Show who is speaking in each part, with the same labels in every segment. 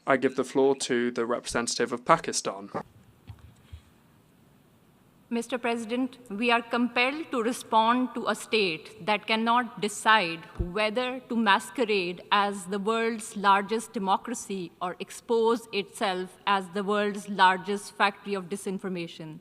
Speaker 1: I give the floor to the representative of Pakistan.
Speaker 2: Mr. President, we are compelled to respond to a state that cannot decide whether to masquerade as the world's largest democracy or expose itself as the world's largest factory of disinformation.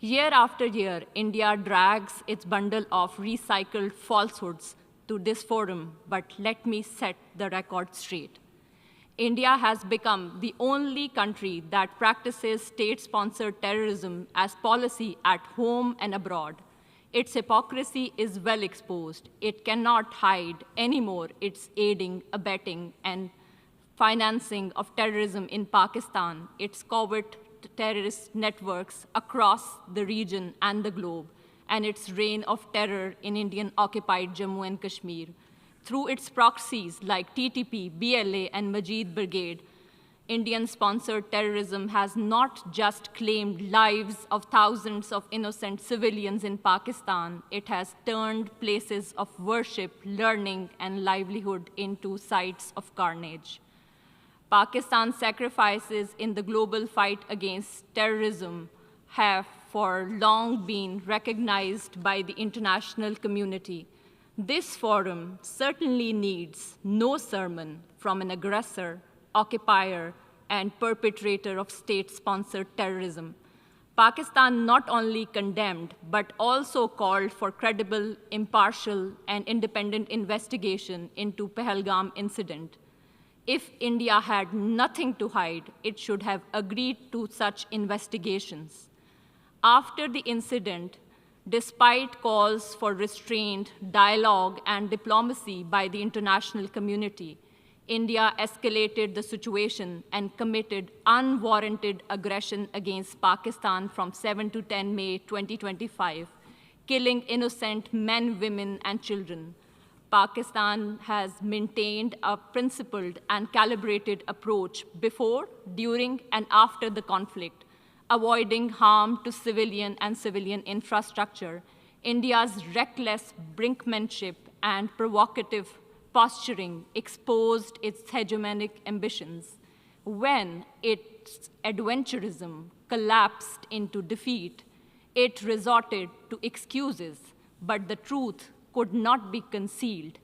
Speaker 2: Year after year, India drags its bundle of recycled falsehoods to this forum, but let me set the record straight. India has become the only country that practices state-sponsored terrorism as policy at home and abroad. Its hypocrisy is well exposed. It cannot hide anymore its aiding, abetting, and financing of terrorism in Pakistan, its covert terrorist networks across the region and the globe, and its reign of terror in Indian-occupied Jammu and Kashmir. Through its proxies like TTP, BLA, and Majid Brigade, Indian-sponsored terrorism has not just claimed lives of thousands of innocent civilians in Pakistan, it has turned places of worship, learning, and livelihood into sites of carnage. Pakistan's sacrifices in the global fight against terrorism have for long been recognized by the international community. This forum certainly needs no sermon from an aggressor, occupier, and perpetrator of state-sponsored terrorism. Pakistan not only condemned, but also called for credible, impartial, and independent investigation into Pahalgam incident. If India had nothing to hide, it should have agreed to such investigations. After the incident, despite calls for restraint, dialogue, and diplomacy by the international community, India escalated the situation and committed unwarranted aggression against Pakistan from 7 to 10 May 2025, killing innocent men, women, and children. Pakistan has maintained a principled and calibrated approach before, during, and after the conflict, avoiding harm to civilian and civilian infrastructure. India's reckless brinkmanship and provocative posturing exposed its hegemonic ambitions. When its adventurism collapsed into defeat, it resorted to excuses, but the truth could not be concealed.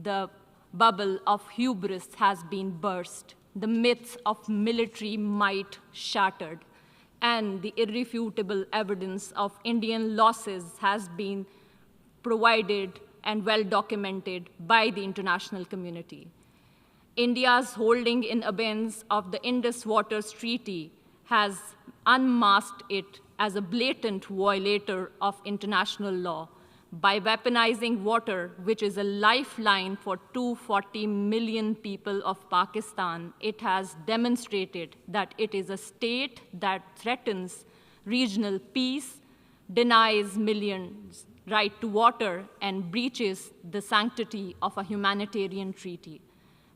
Speaker 2: The bubble of hubris has been burst, the myths of military might shattered, and the irrefutable evidence of Indian losses has been provided and well documented by the international community. India's holding in abeyance of the Indus Waters Treaty has unmasked it as a blatant violator of international law. By weaponizing water, which is a lifeline for 240 million people of Pakistan, it has demonstrated that it is a state that threatens regional peace, denies millions right to water, and breaches the sanctity of a humanitarian treaty.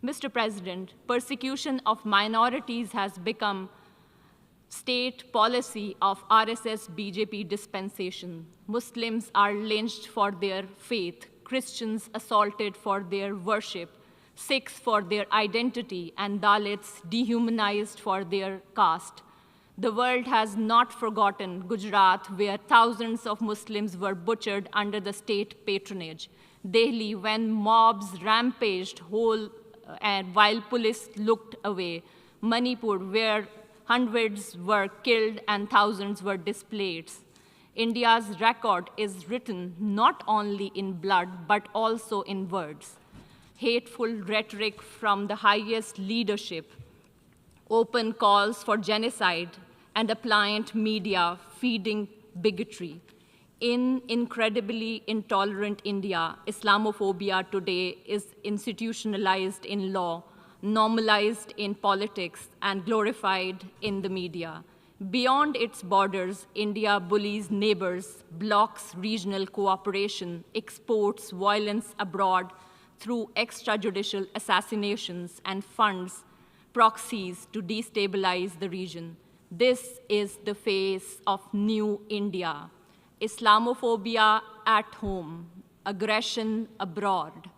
Speaker 2: Mr. President, persecution of minorities has become state policy of RSS BJP dispensation. Muslims are lynched for their faith, Christians assaulted for their worship, Sikhs for their identity, and Dalits dehumanized for their caste. The world has not forgotten Gujarat, where thousands of Muslims were butchered under the state patronage. Delhi, when mobs rampaged while police looked away. Manipur, where hundreds were killed and thousands were displaced. India's record is written not only in blood, but also in words. Hateful rhetoric from the highest leadership, open calls for genocide, and a pliant media feeding bigotry. In incredibly intolerant India, Islamophobia today is institutionalized in law, normalized in politics, and glorified in the media. Beyond its borders, India bullies neighbors, blocks regional cooperation, exports violence abroad through extrajudicial assassinations, and funds proxies to destabilize the region. This is the face of new India. Islamophobia at home, aggression abroad,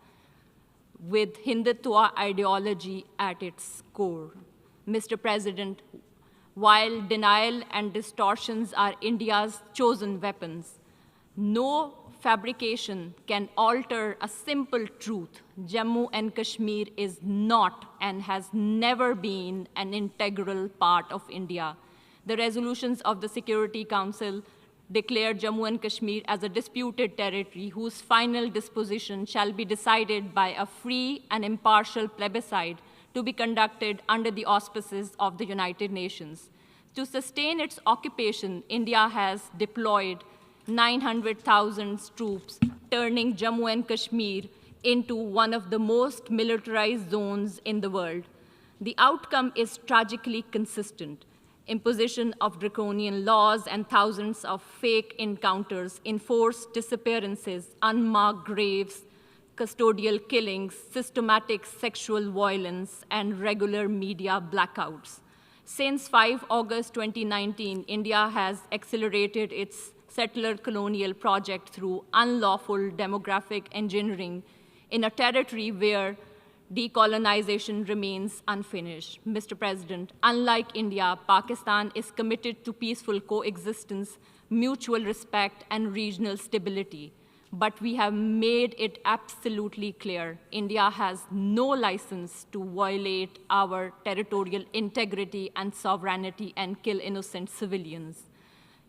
Speaker 2: with Hindutva ideology at its core. Mr. President, while denial and distortions are India's chosen weapons, no fabrication can alter a simple truth. Jammu and Kashmir is not and has never been an integral part of India. The resolutions of the Security Council declared Jammu and Kashmir as a disputed territory whose final disposition shall be decided by a free and impartial plebiscite to be conducted under the auspices of the United Nations. To sustain its occupation, India has deployed 900,000 troops, turning Jammu and Kashmir into one of the most militarized zones in the world. The outcome is tragically consistent. Imposition of draconian laws and thousands of fake encounters, enforced disappearances, unmarked graves, custodial killings, systematic sexual violence, and regular media blackouts. Since 5 August 2019, India has accelerated its settler colonial project through unlawful demographic engineering in a territory where decolonization remains unfinished. Mr. President, unlike India, Pakistan is committed to peaceful coexistence, mutual respect, and regional stability. But we have made it absolutely clear India has no license to violate our territorial integrity and sovereignty and kill innocent civilians.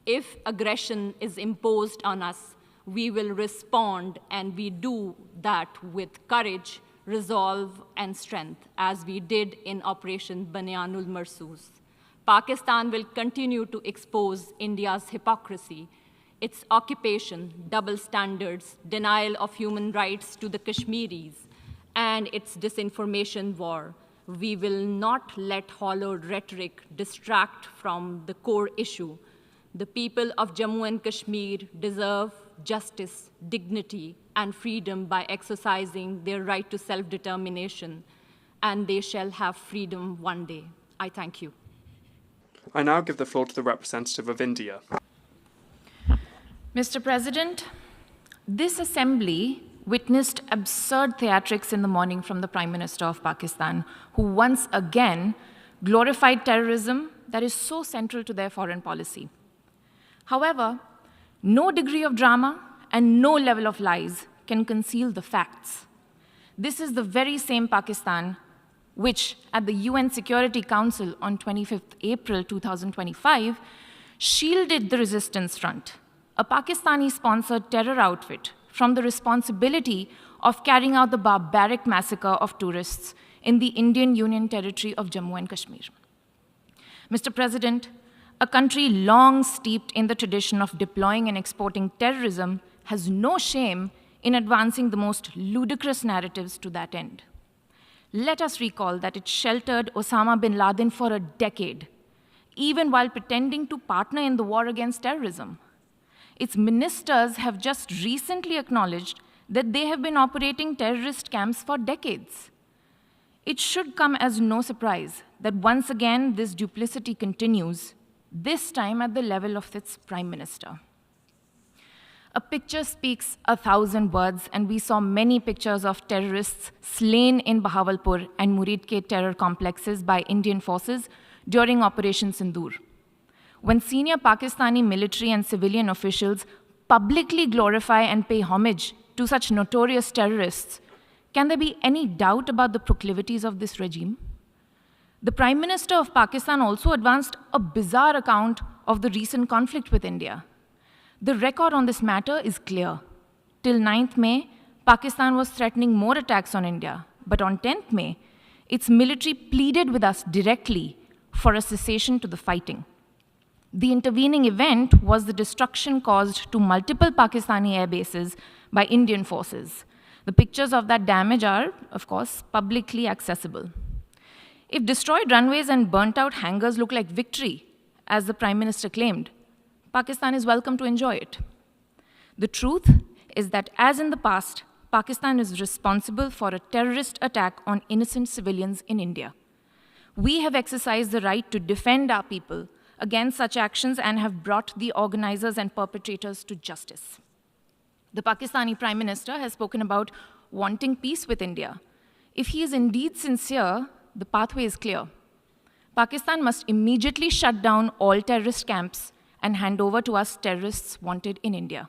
Speaker 2: If aggression is imposed on us, we will respond, and we do that with courage, resolve, and strength, as we did in Operation Banyanul Marsoos. Pakistan will continue to expose India's hypocrisy, its occupation, double standards, denial of human rights to the Kashmiris, and its disinformation war. We will not let hollowed rhetoric distract from the core issue. The people of Jammu and Kashmir deserve justice, dignity, and freedom by exercising their right to self-determination, and they shall have freedom one day. I thank you.
Speaker 1: I now give the floor to the representative of India.
Speaker 3: Mr. President, this assembly witnessed absurd theatrics in the morning from the Prime Minister of Pakistan, who once again glorified terrorism that is so central to their foreign policy. However, no degree of drama and no level of lies can conceal the facts. This is the very same Pakistan which, at the UN Security Council on 25th April 2025, shielded the resistance front, a Pakistani-sponsored terror outfit, from the responsibility of carrying out the barbaric massacre of tourists in the Indian Union territory of Jammu and Kashmir. Mr. President, a country long steeped in the tradition of deploying and exporting terrorism has no shame in advancing the most ludicrous narratives to that end. Let us recall that it sheltered Osama bin Laden for a decade, even while pretending to partner in the war against terrorism. Its ministers have just recently acknowledged that they have been operating terrorist camps for decades. It should come as no surprise that once again this duplicity continues, this time at the level of its prime minister. A picture speaks 1,000 words, and we saw many pictures of terrorists slain in Bahawalpur and Muridke terror complexes by Indian forces during Operation Sindoor. When senior Pakistani military and civilian officials publicly glorify and pay homage to such notorious terrorists, can there be any doubt about the proclivities of this regime? The Prime Minister of Pakistan also advanced a bizarre account of the recent conflict with India. The record on this matter is clear. Till 9th May, Pakistan was threatening more attacks on India, but on 10th May, its military pleaded with us directly for a cessation to the fighting. The intervening event was the destruction caused to multiple Pakistani air bases by Indian forces. The pictures of that damage are, of course, publicly accessible. If destroyed runways and burnt-out hangars look like victory, as the Prime Minister claimed, Pakistan is welcome to enjoy it. The truth is that, as in the past, Pakistan is responsible for a terrorist attack on innocent civilians in India. We have exercised the right to defend our people against such actions and have brought the organizers and perpetrators to justice. The Pakistani Prime Minister has spoken about wanting peace with India. If he is indeed sincere, the pathway is clear. Pakistan must immediately shut down all terrorist camps and hand over to us terrorists wanted in India.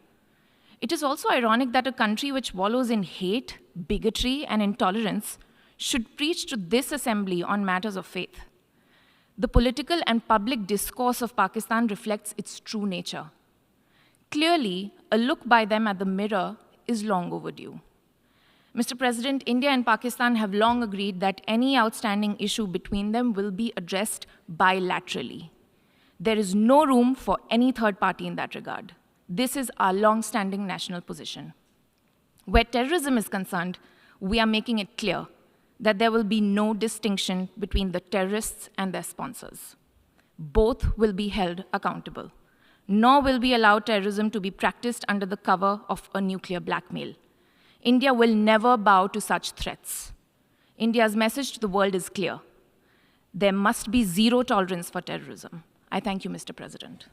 Speaker 3: It is also ironic that a country which wallows in hate, bigotry, and intolerance should preach to this assembly on matters of faith. The political and public discourse of Pakistan reflects its true nature. Clearly, a look by them at the mirror is long overdue. Mr. President, India and Pakistan have long agreed that any outstanding issue between them will be addressed bilaterally. There is no room for any third party in that regard. This is our long-standing national position. Where terrorism is concerned, we are making it clear that there will be no distinction between the terrorists and their sponsors. Both will be held accountable. Nor will we allow terrorism to be practiced under the cover of a nuclear blackmail. India will never bow to such threats. India's message to the world is clear. There must be zero tolerance for terrorism. I thank you, Mr. President.